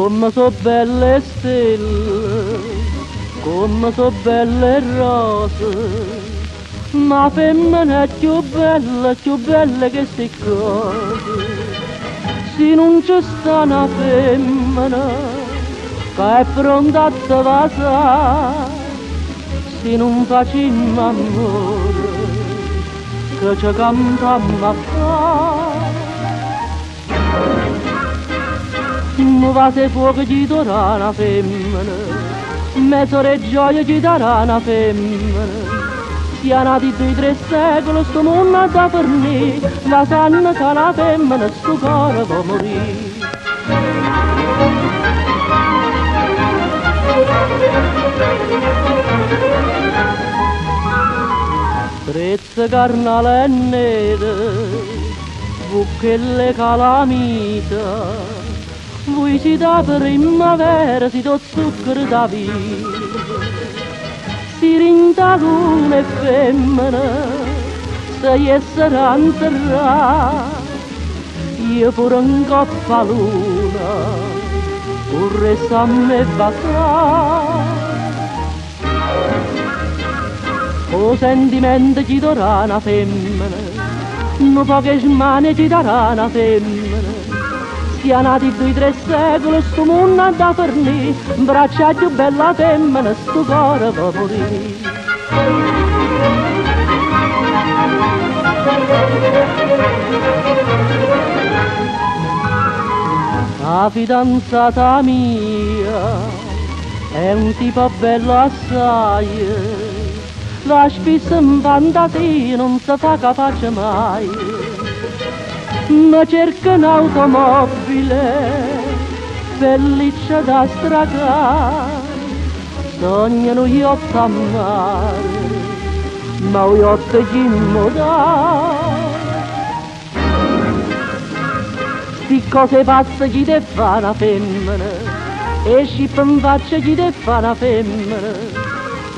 Come so belle stelle, come so belle rose, ma femmina è più bella che sti cose. Se non ci sta una femmina che è pronta a vasare, se non facciamo amore, che ci cantiamo a fare. Mi va se fuoco ci darà una femmina, mezzo re gioia ci darà una femmina. Sia nati 2-3 secoli, sto mondo ha da fornire, la sanno che la femmina sto cuore può morire. Trezze carnale e nere, buchelle calamita, voi si da primavera, si do zucchero da vita. Si rinda luna e femmina, se essere interrata, io pure un coppa luna, pure a me basta. O sentimento ci darà una femmina, non poche smane ci darà una femmina. Sia nati 2-3 secoli, sto mondo ha da fornire, braccia più bella femmina, sto cuore può morire. La fidanzata mia è un tipo bello assai, la spissa in fantasia non si fa capace mai. Ma cerca un'automobile felice da stragare, sognano yacht a mare, ma un yacht immodale. Sti cose pazze ci deve fare una femmina, e scippa in faccia ci deve fare una femmina.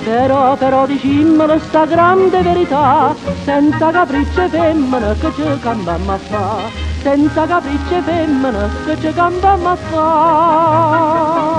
Però dicimmelo sta grande verità, senza capricce femmina che ci cambiamo a fa, senza capricce femmina che ci cambiamo a fa.